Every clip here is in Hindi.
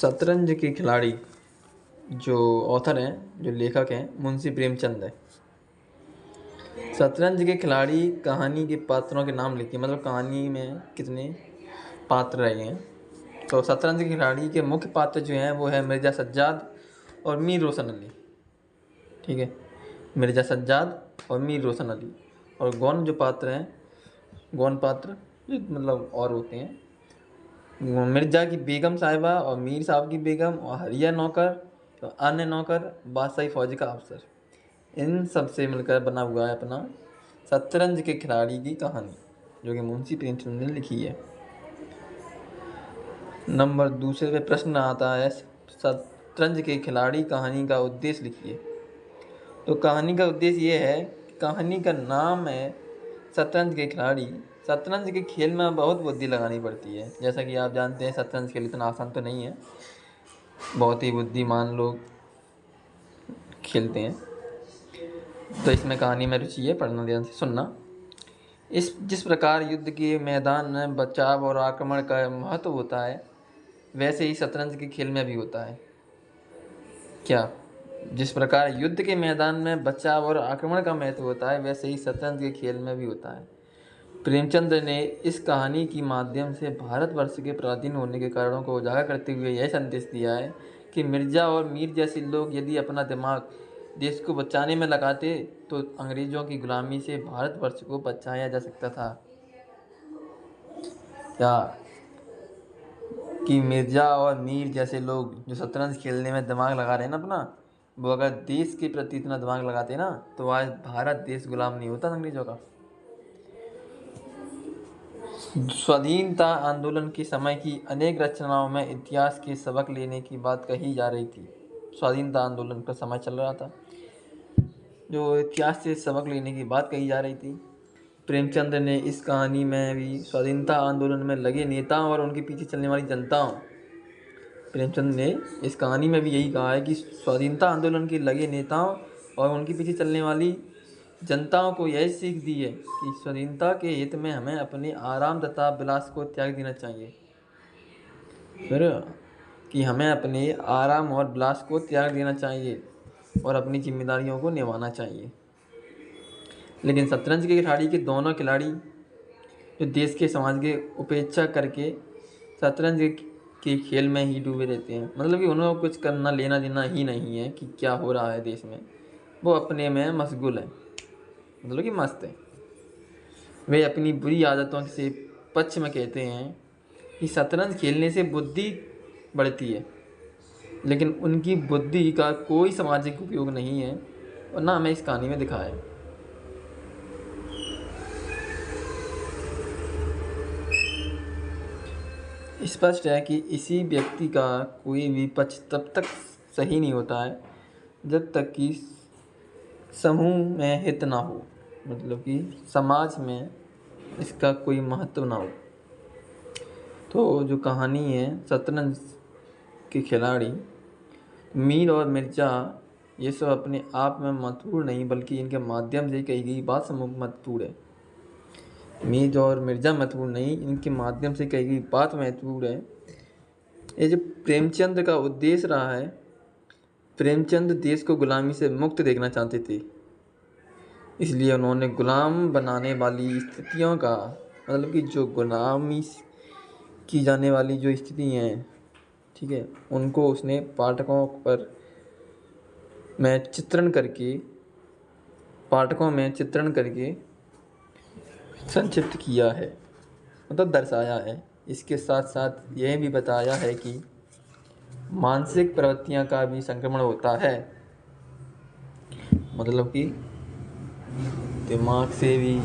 शतरंज के खिलाड़ी जो ऑथर हैं, जो लेखक हैं, मुंशी प्रेमचंद है। शतरंज के खिलाड़ी कहानी के पात्रों के नाम लिखिए, मतलब कहानी में कितने पात्र रहे हैं। तो शतरंज के खिलाड़ी के मुख्य पात्र जो हैं वो है मिर्ज़ा सज्जाद और मीर रोशन अली। ठीक है, मिर्ज़ा सज्जाद और मीर रोशन अली। और गौण जो पात्र हैं, गौण पात्र जो मतलब और होते हैं, मिर्ज़ा की बेगम साहिबा और मीर साहब की बेगम और हरिया नौकर और अन्य नौकर, बादशाही फौज का अफसर, इन सब से मिलकर बना हुआ है अपना शतरंज के खिलाड़ी की कहानी, जो कि मुंशी प्रेमचंद ने लिखी है। नंबर दूसरे पे प्रश्न आता है, शतरंज के खिलाड़ी कहानी का उद्देश्य लिखिए। तो कहानी का उद्देश्य ये है, कहानी का नाम है शतरंज के खिलाड़ी। शतरंज के खेल में बहुत बुद्धि लगानी पड़ती है। जैसा कि आप जानते हैं, शतरंज खेल इतना आसान तो नहीं है, बहुत ही बुद्धिमान लोग खेलते हैं। तो इसमें कहानी में रुचि है, पढ़ना ध्यान से सुनना। जिस प्रकार युद्ध के मैदान में बचाव और आक्रमण का महत्व होता है, वैसे ही शतरंज के खेल में भी होता है। क्या? जिस प्रकार युद्ध के मैदान में बचाव और आक्रमण का महत्व होता है, वैसे ही शतरंज के खेल में भी होता है। प्रेमचंद ने इस कहानी के माध्यम से भारतवर्ष के पराधीन होने के कारणों को उजागर करते हुए यह संदेश दिया है कि मिर्ज़ा और मीर जैसे लोग यदि अपना दिमाग देश को बचाने में लगाते तो अंग्रेज़ों की गुलामी से भारतवर्ष को बचाया जा सकता था। क्या कि मिर्ज़ा और मीर जैसे लोग जो शतरंज खेलने में दिमाग लगा रहे हैं ना अपना, वो अगर देश के प्रति इतना दिमाग लगाते ना, तो आज भारत देश गुलाम नहीं होता अंग्रेज़ों का। स्वाधीनता आंदोलन के समय की अनेक रचनाओं में इतिहास के सबक लेने की बात कही जा रही थी। स्वाधीनता आंदोलन का समय चल रहा था, जो इतिहास से सबक लेने की बात कही जा रही थी। प्रेमचंद ने इस कहानी में भी स्वाधीनता आंदोलन में लगे नेताओं और उनके पीछे चलने वाली जनताओं, प्रेमचंद ने इस कहानी में भी यही कहा है कि स्वाधीनता आंदोलन के लगे नेताओं और उनके पीछे चलने वाली जनताओं को यह सीख दी है कि स्वाधीनता के हित में हमें अपने आराम तथा विलास को त्याग देना चाहिए। फिर कि हमें अपने आराम और विलास को त्याग देना चाहिए और अपनी जिम्मेदारियों को निभाना चाहिए। लेकिन शतरंज के खिलाड़ी के दोनों खिलाड़ी जो देश के समाज के उपेक्षा करके शतरंज के खेल में ही डूबे रहते हैं, मतलब कि उन्हें कुछ करना लेना देना ही नहीं है कि क्या हो रहा है देश में, वो अपने में मशगूल है, मतलब कि मस्त है। वे अपनी बुरी आदतों से पक्ष में कहते हैं कि शतरंज खेलने से बुद्धि बढ़ती है, लेकिन उनकी बुद्धि का कोई सामाजिक उपयोग नहीं है और ना हमें इस कहानी में दिखाया है। स्पष्ट है कि इसी व्यक्ति का कोई भी पक्ष तब तक सही नहीं होता है जब तक कि समूह में हित ना हो, मतलब कि समाज में इसका कोई महत्व ना हो। तो जो कहानी है शतरंज के खिलाड़ी, मीर और मिर्ज़ा, ये सब अपने आप में महत्वपूर्ण नहीं, बल्कि इनके माध्यम से कही गई बात महत्वपूर्ण है। मीर और मिर्ज़ा महत्वपूर्ण नहीं, इनके माध्यम से कही गई बात महत्वपूर्ण है। ये जो प्रेमचंद का उद्देश्य रहा है, प्रेमचंद देश को गुलामी से मुक्त देखना चाहते थे, इसलिए उन्होंने गुलाम बनाने वाली स्थितियों का, मतलब कि जो गुलामी की जाने वाली जो स्थिति हैं, ठीक है, उनको उसने पाठकों में चित्रण करके संक्षिप्त किया है, मतलब दर्शाया है। इसके साथ साथ यह भी बताया है कि मानसिक प्रवृत्तियां का भी संक्रमण होता है, मतलब कि दिमाग से भी,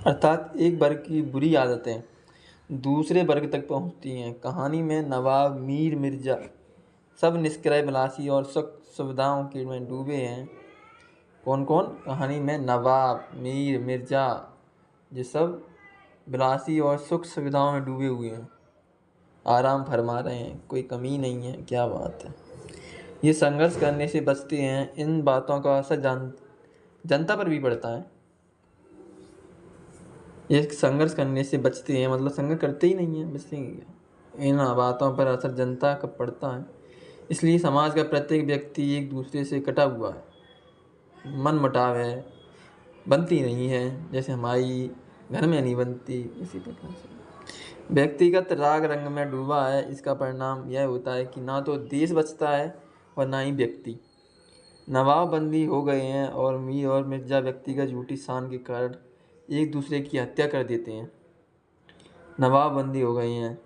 अर्थात एक वर्ग की बुरी आदतें दूसरे वर्ग तक पहुंचती हैं। कहानी में नवाब, मीर, मिर्ज़ा सब निष्क्रिय, विलासी और सुख सुविधाओं के में डूबे हैं। कौन कौन? कहानी में नवाब, मीर, मिर्ज़ा, ये सब विलासी और सुख सुविधाओं में डूबे हुए हैं, आराम फरमा रहे हैं, कोई कमी नहीं है। क्या बात है! ये संघर्ष करने से बचते हैं। इन बातों का असर जनता पर भी पड़ता है। ये संघर्ष करने से बचते हैं, मतलब संघर्ष करते ही नहीं हैं, बचते हैं क्या। इन बातों पर असर जनता का पड़ता है, इसलिए समाज का प्रत्येक व्यक्ति एक दूसरे से कटा हुआ है, मन मुटाव है, बनती नहीं है, जैसे हमारी घर में नहीं बनती, इसी प्रकार से व्यक्तिगत राग रंग में डूबा है। इसका परिणाम यह होता है कि ना तो देश बचता है और ना ही व्यक्ति। नवाबंदी हो गए हैं और मीर और मिर्जा व्यक्तिगत झूठी शान के कारण एक दूसरे की हत्या कर देते हैं। नवाबंदी हो गई हैं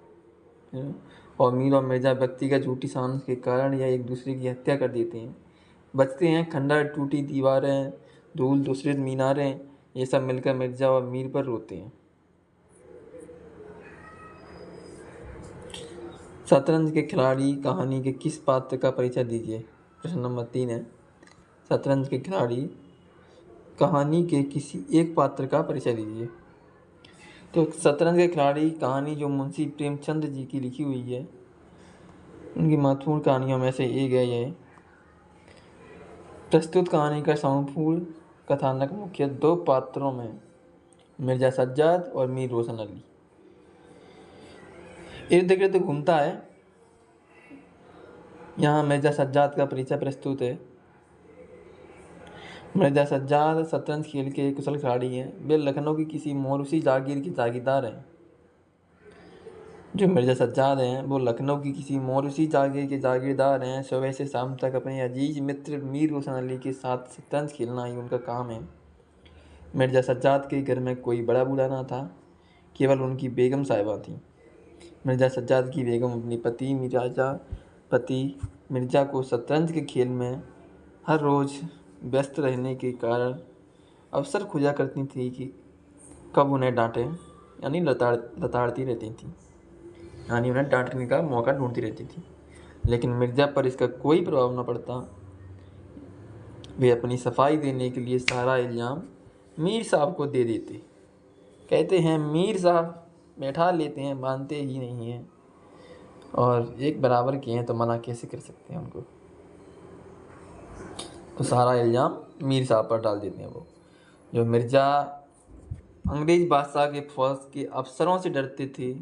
और मीर और मिर्जा व्यक्तिगत झूठी शान के कारण यह एक दूसरे की हत्या कर देते हैं। बचते हैं खंडर, टूटी दीवारें, धूल धूसरित मीनारें, ये सब मिलकर मिर्जा और मीर पर रोते हैं। शतरंज के खिलाड़ी कहानी के किस पात्र का परिचय दीजिए। प्रश्न नंबर 3 है, शतरंज के खिलाड़ी कहानी के किसी एक पात्र का परिचय दीजिए। तो शतरंज के खिलाड़ी कहानी जो मुंशी प्रेमचंद जी की लिखी हुई है, उनकी महत्वपूर्ण कहानियों में से एक है ये। प्रस्तुत कहानी का संपूर्ण कथानक मुख्य दो पात्रों में मिर्जा सज्जाद और मीर रोशन अली इर्द गिर्द घूमता है। यहाँ मिर्जा सज्जाद का परिचय प्रस्तुत है। मिर्जा सज्जाद शतरंज खेल के कुशल खिलाड़ी हैं। वे लखनऊ की किसी मोरूसी जागीर के जागीरदार हैं। जो मिर्जा सज्जाद हैं वो लखनऊ की किसी मोरूसी जागीर के जागीरदार हैं। सुबह से शाम तक अपने अजीज मित्र मीर रोशन अली के साथ शतरंज खेलना ही उनका काम है। मिर्जा सज्जाद के घर में कोई बड़ा बूढ़ा ना था, केवल उनकी बेगम साहिबा थी। मिर्जा सज्जाद की बेगम अपनी पति मिर्जा को शतरंज के खेल में हर रोज़ व्यस्त रहने के कारण अवसर खोजा करती थी कि कब उन्हें डांटे, यानी लताड़ती रहती थी, यानी उन्हें डांटने का मौका ढूंढती रहती थी। लेकिन मिर्जा पर इसका कोई प्रभाव न पड़ता। वे अपनी सफाई देने के लिए सारा इल्ज़ाम मीर साहब को दे देते। कहते हैं मीर साहब बैठा लेते हैं, मानते ही नहीं हैं, और एक बराबर के हैं तो मना कैसे कर सकते हैं उनको। तो सारा इल्ज़ाम मीर साहब पर डाल देते हैं वो। जो मिर्जा अंग्रेज़ बादशाह के फौज के अफसरों से डरते थे।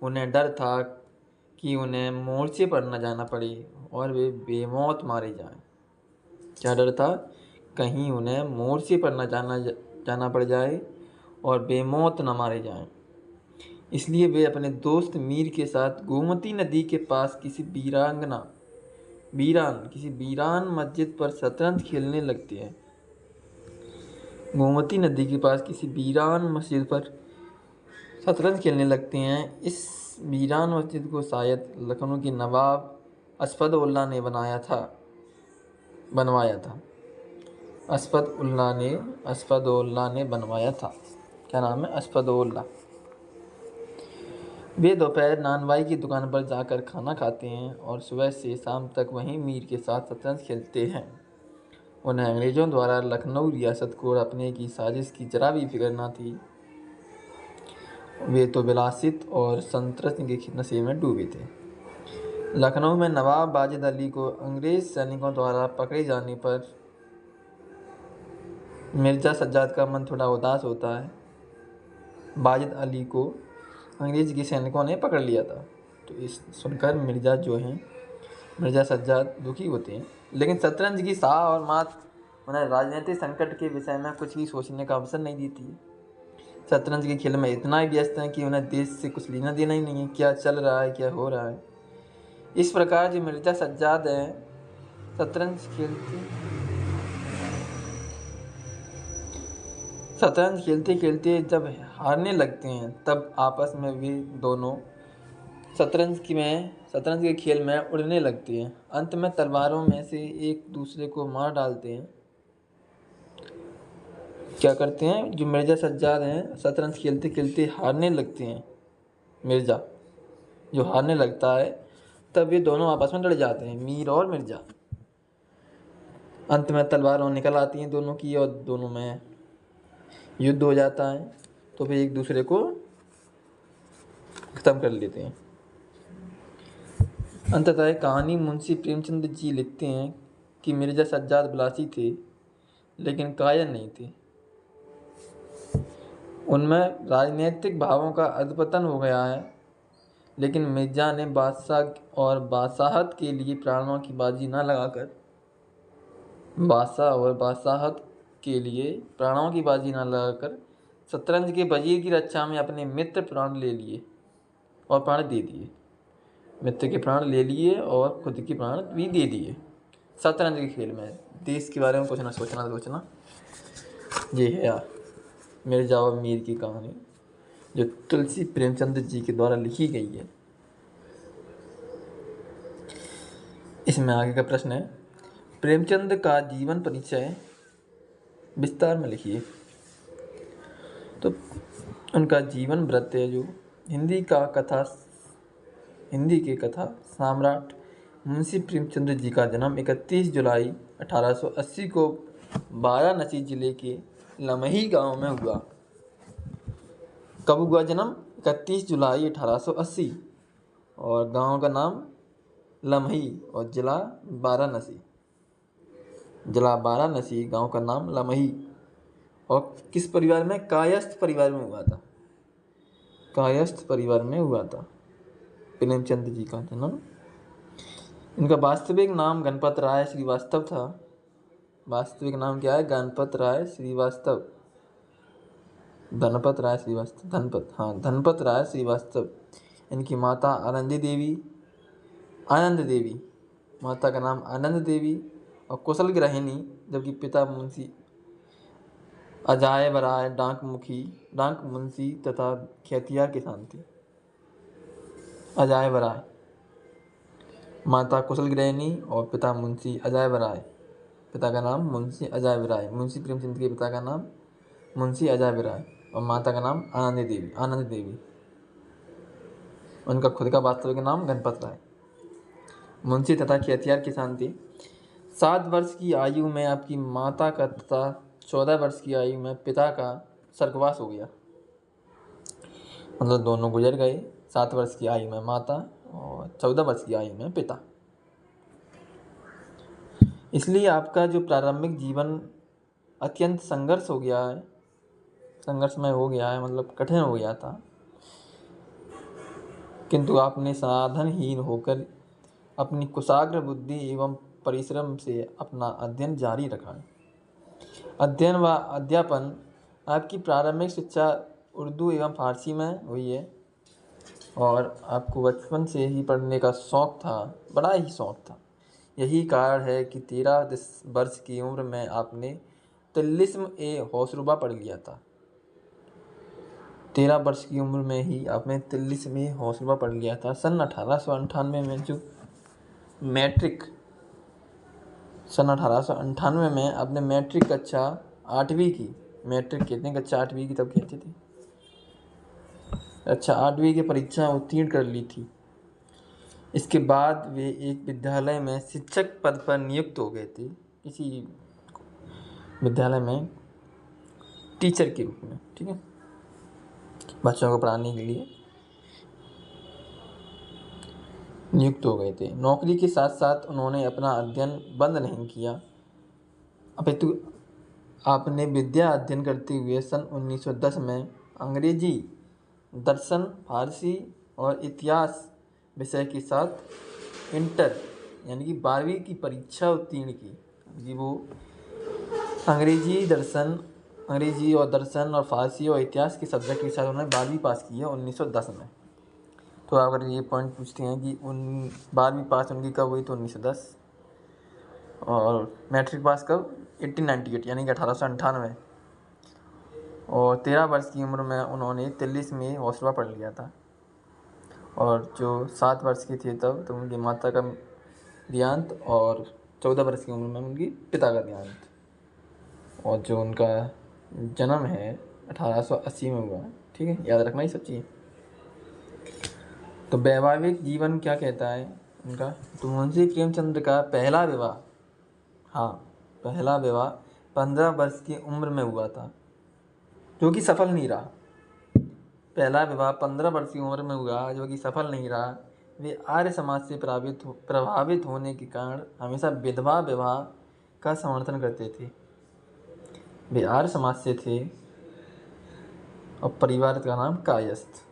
उन्हें डर था कि उन्हें मोर्चे पर न जाना पड़े और वे बेमौत मारे जाएं। क्या डर था? कहीं उन्हें मोर्चे पर न जाना पड़ जाए और बेमौत न मारे जाएं। इसलिए वे अपने दोस्त मीर के साथ गोमती नदी के पास किसी वीरान मस्जिद पर शतरंज खेलने लगते हैं। गोमती नदी के पास किसी वीरान मस्जिद पर शतरंज खेलने लगते हैं। इस वीरान मस्जिद को शायद लखनऊ के नवाब असफदउल्ला ने बनवाया था। क्या नाम है? असफदउल्ला। वे दोपहर नानबाई की दुकान पर जाकर खाना खाते हैं और सुबह से शाम तक वहीं मीर के साथ शतरंज खेलते हैं। उन्हें अंग्रेज़ों द्वारा लखनऊ रियासत को हड़पने की साजिश की जरा भी फिक्र न थी। वे तो विलासित और संतृष्टि के नशे में डूबे थे। लखनऊ में नवाब वाजिद अली को अंग्रेज़ सैनिकों द्वारा पकड़े जाने पर मिर्जा सज्जाद का मन थोड़ा उदास होता है। वाजिद अली को अंग्रेज़ के सैनिकों ने पकड़ लिया था, तो इस सुनकर मिर्जा सज्जाद दुखी होते हैं। लेकिन शतरंज की शाह और मात उन्हें राजनीतिक संकट के विषय में कुछ भी सोचने का अवसर नहीं देती। शतरंज के खेल में इतना ही व्यस्त हैं कि उन्हें देश से कुछ लेना देना ही नहीं है, क्या चल रहा है, क्या हो रहा है। इस प्रकार जो मिर्जा सज्जाद हैं शतरंज खेलते खेलते जब हारने लगते हैं, तब आपस में वे दोनों शतरंज के खेल में उड़ने लगते हैं। अंत में तलवारों में से एक दूसरे को मार डालते हैं। क्या करते हैं? जो मिर्जा सज्जाद हैं शतरंज खेलते खेलते हारने लगते हैं। मिर्जा जो हारने लगता है, तब ये दोनों आपस में लड़ जाते हैं, मीर और मिर्जा। अंत में तलवारों निकल आती हैं दोनों की और दोनों में युद्ध हो जाता है। तो वे एक दूसरे को खत्म कर लेते हैं। अंततः कहानी मुंशी प्रेमचंद जी लिखते हैं कि मिर्जा सज्जाद विलासी थे लेकिन कायर नहीं थे। उनमें राजनीतिक भावों का अधपतन हो गया है, लेकिन मिर्जा ने बादशाह और बादशाहत के लिए प्राणों की बाजी न लगाकर शतरंज के वजीर की रक्षा में अपने मित्र प्राण ले लिए और प्राण दे दिए। मित्र के प्राण ले लिए और खुद के प्राण भी दे दिए शतरंज के खेल में। देश के बारे में कुछ ना सोचना। ये है यार मिर्जा और मीर की कहानी, जो तुलसी प्रेमचंद जी के द्वारा लिखी गई है। इसमें आगे का प्रश्न है, प्रेमचंद का जीवन परिचय विस्तार में लिखिए। तो उनका जीवन वृत्त है जो हिंदी के कथा सम्राट मुंशी प्रेमचंद जी का जन्म 31 जुलाई 1880 को वाराणसी जिले के लमही गांव में हुआ। कब हुआ जन्म? 31 जुलाई 1880 और गांव का नाम लमही और जिला वाराणसी, गांव का नाम लमही। और किस परिवार में? कायस्थ परिवार में हुआ था। कायस्थ परिवार में हुआ था प्रेमचंद जी का जन्म। इनका वास्तविक नाम गणपत राय श्रीवास्तव था। वास्तविक नाम क्या है? गणपत राय श्रीवास्तव। धनपत राय श्रीवास्तव। इनकी माता आनंद देवी, माता का नाम आनंद देवी और कुशल गृहिणी, जबकि पिता मुंशी अजायब राय डाक मुंशी तथा खेतियार किसान थे। अजायब राय, माता कुशल गृहिणी और पिता मुंशी अजायब राय। पिता का नाम मुंशी अजायब राय। मुंशी प्रेमचंद के पिता का नाम मुंशी अजायब राय और माता का नाम आनंद देवी। उनका खुद का वास्तविक नाम गणपत राय। मुंशी तथा खेतियार किसान थे। 7 वर्ष की आयु में आपकी माता का तथा 14 वर्ष की आयु में पिता का स्वर्गवास हो गया। मतलब दोनों गुजर गए। 7 वर्ष की आयु में माता और 14 वर्ष की आयु में पिता। इसलिए आपका जो प्रारंभिक जीवन अत्यंत संघर्षमय हो गया है, मतलब कठिन हो गया था। किंतु आपने साधनहीन होकर अपनी कुशाग्र बुद्धि एवं परिश्रम से अपना अध्ययन जारी रखा। अध्ययन व अध्यापन आपकी प्रारंभिक शिक्षा उर्दू एवं फारसी में हुई है और आपको बचपन से ही पढ़ने का शौक़ था, बड़ा ही शौक़ था। यही कारण है कि 13 वर्ष की उम्र में आपने तिल्लिस्म ए होशरुबा पढ़ लिया था। 13 वर्ष की उम्र में ही आपने तिल्लिस्म ए होशरुबा पढ़ लिया था। सन 1898 में जो सन 1898 में आपने मैट्रिक कक्षा 8वीं की, मैट्रिक कहते हैं कक्षा 8वीं की, तब कहते थे, अच्छा 8वीं की परीक्षा उत्तीर्ण कर ली थी। इसके बाद वे एक विद्यालय में शिक्षक पद पर नियुक्त हो गए थे, किसी विद्यालय में टीचर के रूप में, ठीक है, बच्चों को पढ़ाने के लिए नियुक्त हो गए थे। नौकरी के साथ साथ उन्होंने अपना अध्ययन बंद नहीं किया, अपितु आपने विद्या अध्ययन करते हुए सन 1910 में अंग्रेजी, दर्शन, फारसी और इतिहास विषय के साथ इंटर यानी कि 12वीं की परीक्षा उत्तीर्ण की। कि वो अंग्रेजी और दर्शन और फारसी और इतिहास के सब्जेक्ट के साथ उन्होंने 12वीं पास की है 1910 में। तो अगर ये पॉइंट पूछते हैं कि 12वीं पास उनकी कब हुई, तो 1910। और मैट्रिक पास कब? 1898 यानी कि 1898। और 13 वर्ष की उम्र में उन्होंने तिल्लिस्म में होशरुबा पढ़ लिया था। और जो 7 वर्ष के थे तब तो उनकी माता का देहांत और 14 वर्ष की उम्र में उनकी पिता का देहांत। और जो उनका जन्म है 1880 में हुआ, ठीक है, याद रखना ये सब चीज़। तो वैवाहिक जीवन क्या कहता है उनका? तो मुंशी प्रेमचंद का पहला विवाह 15 वर्ष की उम्र में हुआ था, जो कि सफल नहीं रहा। पहला विवाह 15 वर्ष की उम्र में हुआ, जो कि सफल नहीं रहा। वे आर्य समाज से प्रभावित होने के कारण हमेशा विधवा विवाह का समर्थन करते थे। वे आर्य समाज से थे और परिवार का नाम कायस्थ।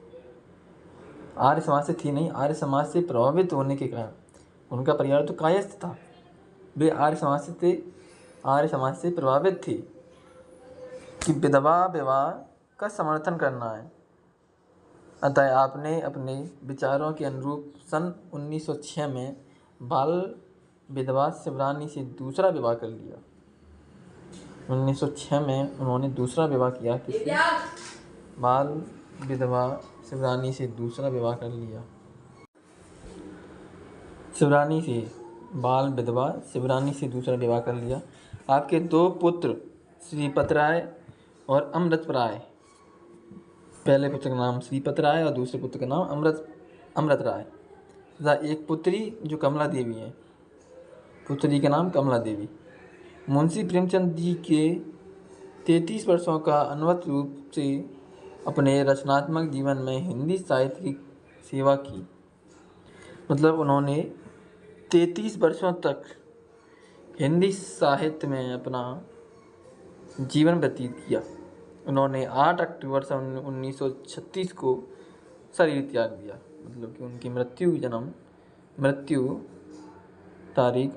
आर्य समाज से थी नहीं, आर्य समाज से प्रभावित होने के कारण उनका परिवार तो कायस्थ था, वे आर्य समाज से प्रभावित थी कि विधवा विवाह का समर्थन करना है। अतः आपने अपने विचारों के अनुरूप सन 1906 में बाल विधवा शिवरानी से दूसरा विवाह कर लिया। 1906 में उन्होंने दूसरा विवाह किया, किसी बाल विधवा शिवरानी से दूसरा विवाह कर लिया। बाल विधवा शिवरानी से दूसरा विवाह कर लिया। आपके 2 पुत्र श्रीपत राय और अमृत राय, पहले पुत्र का नाम श्रीपत राय और दूसरे पुत्र का नाम अमृत राय तथा एक पुत्री जो कमला देवी है, पुत्री का नाम कमला देवी। मुंशी प्रेमचंद जी के 33 वर्षों का अनवरत रूप से अपने रचनात्मक जीवन में हिंदी साहित्य की सेवा की। मतलब उन्होंने 33 वर्षों तक हिंदी साहित्य में अपना जीवन व्यतीत किया। उन्होंने 8 अक्टूबर सन 1936 को शरीर त्याग दिया। मतलब कि उनकी मृत्यु तारीख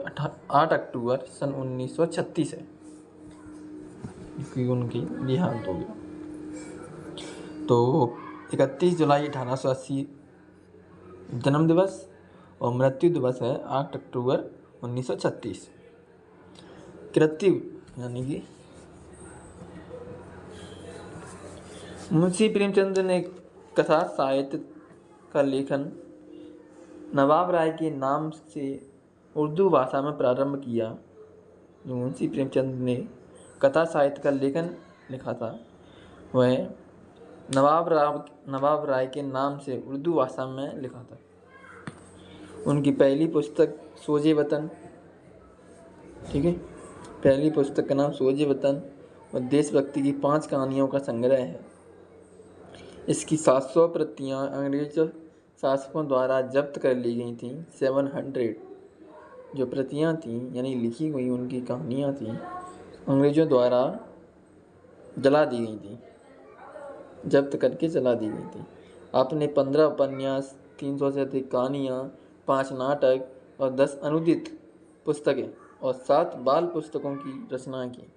8 अक्टूबर सन 1936 है, क्योंकि उनकी देहांत हो गया। तो 31 जुलाई 1880 जन्म दिवस और मृत्यु दिवस है 8 अक्टूबर 1936। कृत्यु यानी कि मुंशी प्रेमचंद ने कथा साहित्य का लेखन नवाब राय के नाम से उर्दू भाषा में प्रारंभ किया। जो मुंशी प्रेमचंद ने कथा साहित्य का लेखन लिखा था वह नवाब राय के नाम से उर्दू भाषा में लिखा था। उनकी पहली पुस्तक सोजे वतन, ठीक है, पहली पुस्तक का नाम सोजे वतन और देशभक्ति की 5 कहानियों का संग्रह है। इसकी 700 प्रतियां अंग्रेज शासकों द्वारा जब्त कर ली गई थीं। 700 जो प्रतियां थीं यानी लिखी हुई उनकी कहानियां थीं, अंग्रेजों द्वारा जला दी गई थी, जब्त करके जला दी गई थी। आपने 15 उपन्यास, 300 से अधिक कहानियाँ, 5 नाटक और 10 अनुदित पुस्तकें और 7 बाल पुस्तकों की रचना की।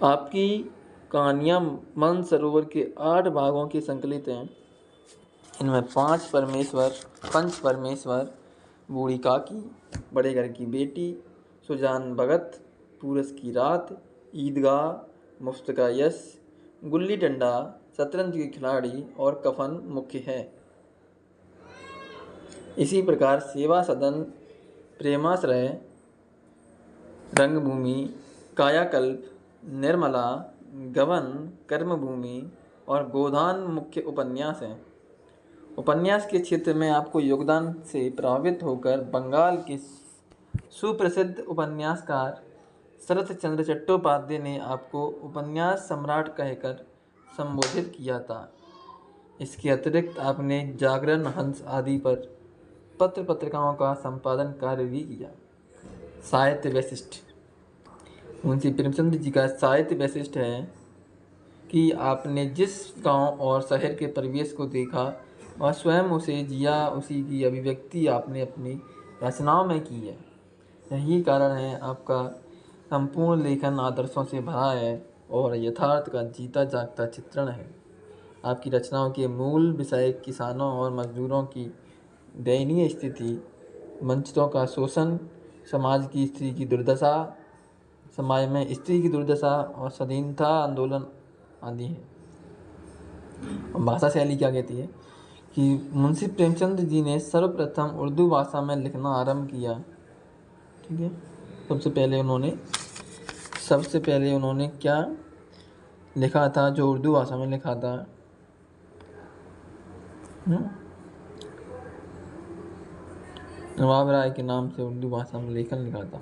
आपकी कहानियाँ मानसरोवर के 8 भागों की संकलित हैं। इनमें पंच परमेश्वर, बूढ़ी काकी, बड़े घर की बेटी, सुजान भगत, पूरस की रात, ईदगाह, मुफ्त का यश, गुल्ली डंडा, शतरंज के खिलाड़ी और कफन मुख्य है। इसी प्रकार सेवा सदन, प्रेमाश्रय, रंगभूमि, कायाकल्प, निर्मला, गबन, कर्मभूमि और गोदान मुख्य उपन्यास हैं। उपन्यास के क्षेत्र में आपको योगदान से प्रभावित होकर बंगाल के सुप्रसिद्ध उपन्यासकार शरत चंद्र चट्टोपाध्याय ने आपको उपन्यास सम्राट कहकर संबोधित किया था। इसके अतिरिक्त आपने जागरण, हंस आदि पर पत्र पत्रिकाओं का संपादन कार्य भी किया। साहित्य वैशिष्ट, मुंशी प्रेमचंद जी का साहित्य वैशिष्ट है कि आपने जिस गांव और शहर के परिवेश को देखा और स्वयं उसे जिया, उसी की अभिव्यक्ति आपने अपनी रचनाओं में की है। यही कारण है आपका संपूर्ण लेखन आदर्शों से भरा है और यथार्थ का जीता जागता चित्रण है। आपकी रचनाओं के मूल विषय किसानों और मजदूरों की दयनीय स्थिति, वंचितों का शोषण, समाज में स्त्री की दुर्दशा और स्वाधीनता आंदोलन आदि है। भाषा शैली क्या कहती है कि मुंशी प्रेमचंद जी ने सर्वप्रथम उर्दू भाषा में लिखना आरंभ किया। ठीक है, सबसे पहले उन्होंने क्या लिखा था जो उर्दू भाषा में लिखा था? नवाब राय के नाम से उर्दू भाषा में लेखन लिखा था,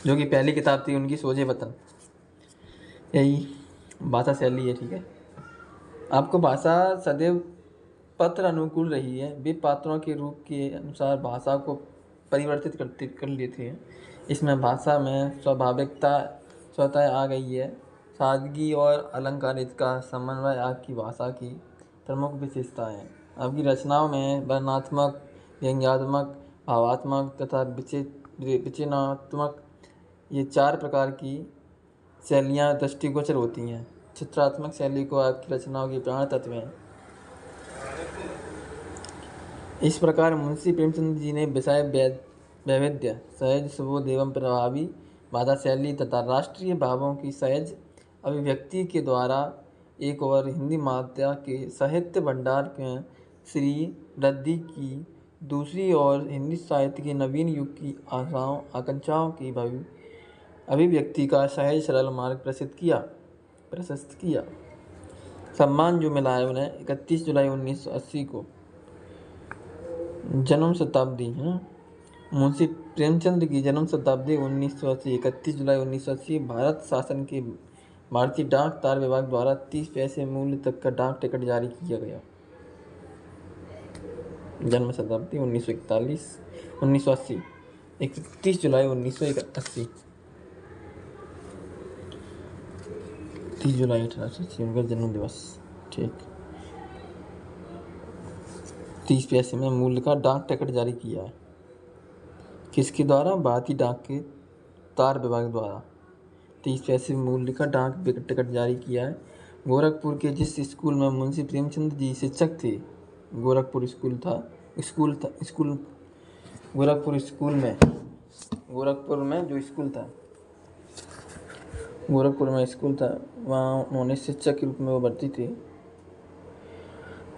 जो कि पहली किताब थी उनकी सोजे वतन। यही भाषा शैली है। ठीक है, आपको भाषा सदैव पत्र अनुकूल रही है। वे पात्रों के रूप के अनुसार भाषा को परिवर्तित कर लेते हैं। इसमें भाषा में स्वतः आ गई है। सादगी और अलंकारिता का समन्वय आपकी भाषा की प्रमुख विशेषता है। आपकी रचनाओं में वर्णनात्मक, व्यंग्यात्मक, भावात्मक तथा विचित्रात्मक ये 4 प्रकार की शैलियाँ दृष्टिगोचर होती हैं। चित्रात्मक शैली को आपकी रचनाओं की प्राण तत्व है। इस प्रकार मुंशी प्रेमचंद जी ने विषय वैविध्य, सहज सुबोध एवं प्रभावी बाधा शैली तथा राष्ट्रीय भावों की सहज अभिव्यक्ति के द्वारा एक और हिंदी माध्यम के साहित्य भंडार में श्री वृद्धि की, दूसरी ओर हिंदी साहित्य के नवीन युग की आशाओं आकांक्षाओं की अभिव्यक्ति का सहज सरल मार्ग प्रशस्त किया। सम्मान जो मिला है उन्हें 31 जुलाई 1980 को जन्म शताब्दी है। मुंशी प्रेमचंद की जन्म शताब्दी 1980 31 जुलाई 1980 भारत शासन के भारतीय डाक तार विभाग द्वारा 30 पैसे मूल्य तक का डाक टिकट जारी किया गया। जन्म शताब्दी 1980 31 जुलाई 1980 30 जुलाई 1880 उनका जन्म दिवस। ठीक, 30 पैसे में मूल्य का डाक टिकट जारी किया है। किसके द्वारा? भारतीय डाक के तार विभाग द्वारा 30 पैसे मूल्य का डाक टिकट जारी किया है। गोरखपुर के जिस स्कूल में मुंशी प्रेमचंद जी शिक्षक थे, गोरखपुर में स्कूल था, वहाँ उन्होंने शिक्षक के रूप में वो भर्ती थे।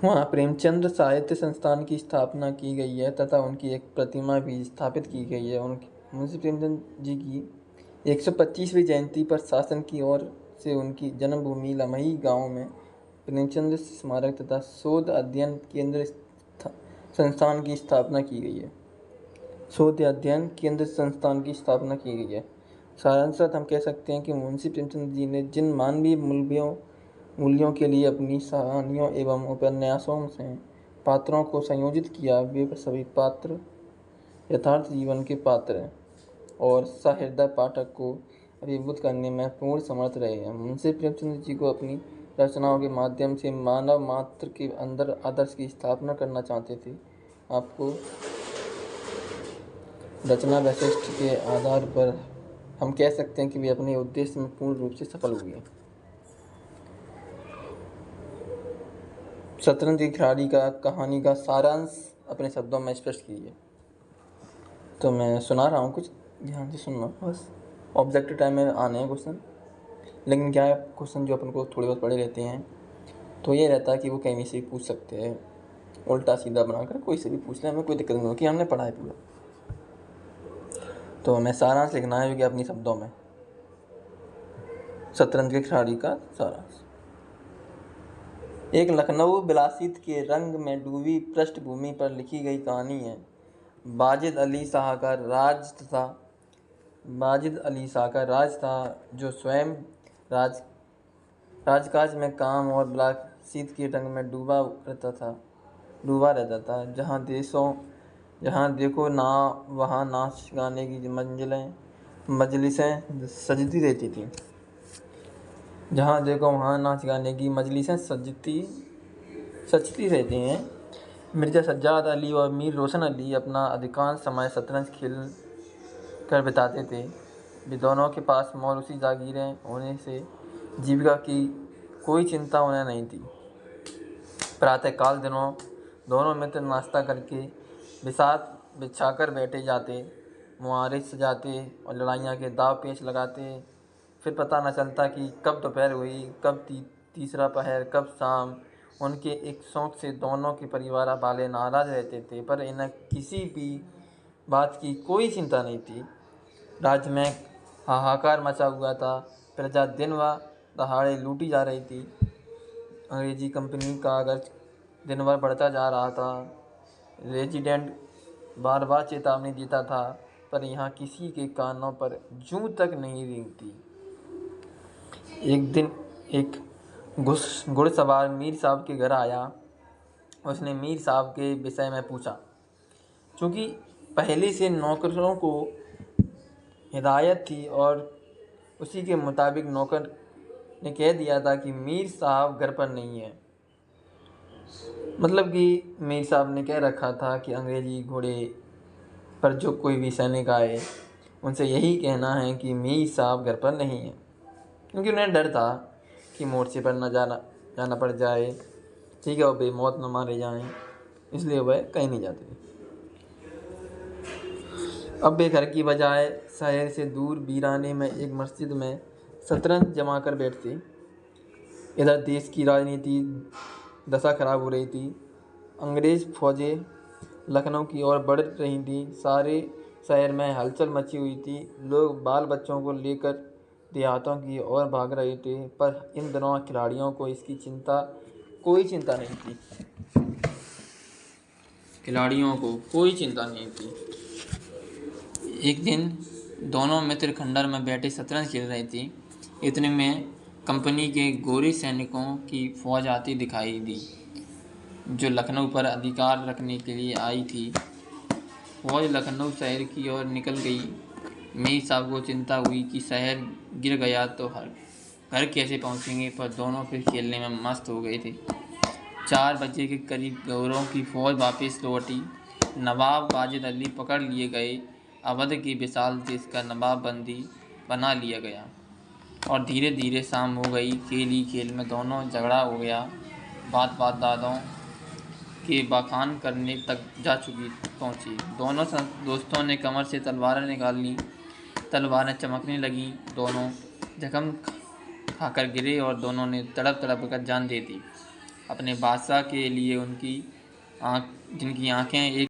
वहाँ प्रेमचंद साहित्य संस्थान की स्थापना की गई है तथा उनकी एक प्रतिमा भी स्थापित की गई है। मुंशी प्रेमचंद जी की 125वीं जयंती पर शासन की ओर से उनकी जन्मभूमि लमही गांव में प्रेमचंद स्मारक तथा शोध अध्ययन केंद्र संस्थान की स्थापना की गई है। सारांशत हम कह सकते हैं कि मुंशी प्रेमचंद जी ने जिन मानवीय मूल्यों के लिए अपनी कहानियों एवं उपन्यासों से पात्रों को संयोजित किया, वे सभी पात्र यथार्थ जीवन के पात्र हैं और सहृदय पाठक को अभिभूत करने में पूर्ण समर्थ रहे हैं। मुंशी प्रेमचंद जी को अपनी रचनाओं के माध्यम से मानव मात्र के अंदर आदर्श की स्थापना करना चाहते थे। आपको रचना वैशिष्ट के आधार पर हम कह सकते हैं कि वे अपने उद्देश्य में पूर्ण रूप से सफल हुए। शतरंज की खिलाड़ी का कहानी का सारांश अपने शब्दों में स्पष्ट कीजिए। तो मैं सुना रहा हूँ, कुछ ध्यान से सुनना, बस ऑब्जेक्टिव टाइम में आने हैं क्वेश्चन। लेकिन क्या है, क्वेश्चन जो अपन को थोड़े बहुत पढ़े रहते हैं तो ये रहता है कि वो कहीं से भी पूछ सकते हैं, उल्टा सीधा बनाकर कोई से भी पूछ ले, हमें कोई दिक्कत नहीं होगी, हमने पढ़ा है पूरा। तो हमें सारांश लिखना है कि अपनी शब्दों में शतरंज के खिलाड़ी का सारांश। एक लखनऊ विलासित के रंग में डूबी पृष्ठभूमि पर लिखी गई कहानी है। वाजिद अली शाह का राज था, जो स्वयं राजकाज में काम और विलासित के रंग में डूबा रहता था। जहाँ देखो ना वहाँ नाच गाने की मजलिसें सजती रहती थी। जहाँ देखो वहाँ नाच गाने की मजलिसें सजती रहती हैं। मिर्ज़ा सज्जाद अली और मीर रोशन अली अपना अधिकांश समय शतरंज खेल कर बिताते थे। वे दोनों के पास मौरूसी जागीरें होने से जीविका की कोई चिंता उन्हें नहीं थी। प्रातःकाल दोनों मित्र नाश्ता करके बिसात बिछाकर बैठे जाते, मुहावरे सजाते और लड़ाइयाँ के दाव पेच लगाते। फिर पता न चलता कि कब दोपहर हुई, कब तीसरा पहर, कब शाम। उनके एक शौक से दोनों के परिवार वाले नाराज रहते थे, पर इन्हें किसी भी बात की कोई चिंता नहीं थी। राज्य में हाहाकार मचा हुआ था, प्रजा दिन व दहाड़े लूटी जा रही थी। अंग्रेजी कंपनी का अगर दिन भर बढ़ता जा रहा था। रेजिडेंट बार बार चेतावनी देता था, पर यहाँ किसी के कानों पर जूं तक नहीं रेंगती। एक दिन एक घुड़सवार मीर साहब के घर आया। उसने मीर साहब के विषय में पूछा। चूँकि पहले से नौकरों को हिदायत थी और उसी के मुताबिक नौकर ने कह दिया था कि मीर साहब घर पर नहीं है। मतलब कि मीर साहब ने कह रखा था कि अंग्रेजी घोड़े पर जो कोई भी सैनिक आए उनसे यही कहना है कि मीर साहब घर पर नहीं है, क्योंकि उन्हें डर था कि मोर्चे पर न जाना पड़ जाए, ठीक है, और बेमौत न मारे जाएं, इसलिए वह कहीं नहीं जाते। अब वे घर की बजाय शहर से दूर वीराने में एक मस्जिद में शतरंज जमा कर बैठते। इधर देश की राजनीति दशा खराब हो रही थी। अंग्रेज फौजें लखनऊ की ओर बढ़ रही थी। सारे शहर में हलचल मची हुई थी। लोग बाल बच्चों को लेकर देहातों की ओर भाग रहे थे, पर इन दोनों खिलाड़ियों को इसकी कोई चिंता नहीं थी। खिलाड़ियों को कोई चिंता नहीं थी। एक दिन दोनों मित्र खंडर में बैठे शतरंज खेल रहे थे। इतने में कंपनी के गोरे सैनिकों की फौज आती दिखाई दी, जो लखनऊ पर अधिकार रखने के लिए आई थी। फौज लखनऊ शहर की ओर निकल गई। मीर साहब को चिंता हुई कि शहर गिर गया तो घर कैसे पहुंचेंगे, पर दोनों फिर खेलने में मस्त हो गए थे। 4 बजे के करीब गौरों की फौज वापस लौटी। नवाब वाजिद अली पकड़ लिए गए। अवध के विशाल देश का नवाब बंदी बना लिया गया और धीरे धीरे शाम हो गई। खेल ही खेल में दोनों झगड़ा हो गया। बात दादों के बखान करने तक पहुंची। दोनों दोस्तों ने कमर से तलवारें निकाल ली। तलवारें चमकने लगी। दोनों जख्म खाकर गिरे और दोनों ने तड़प कर जान दे दी। अपने बादशाह के लिए जिनकी आंखें एक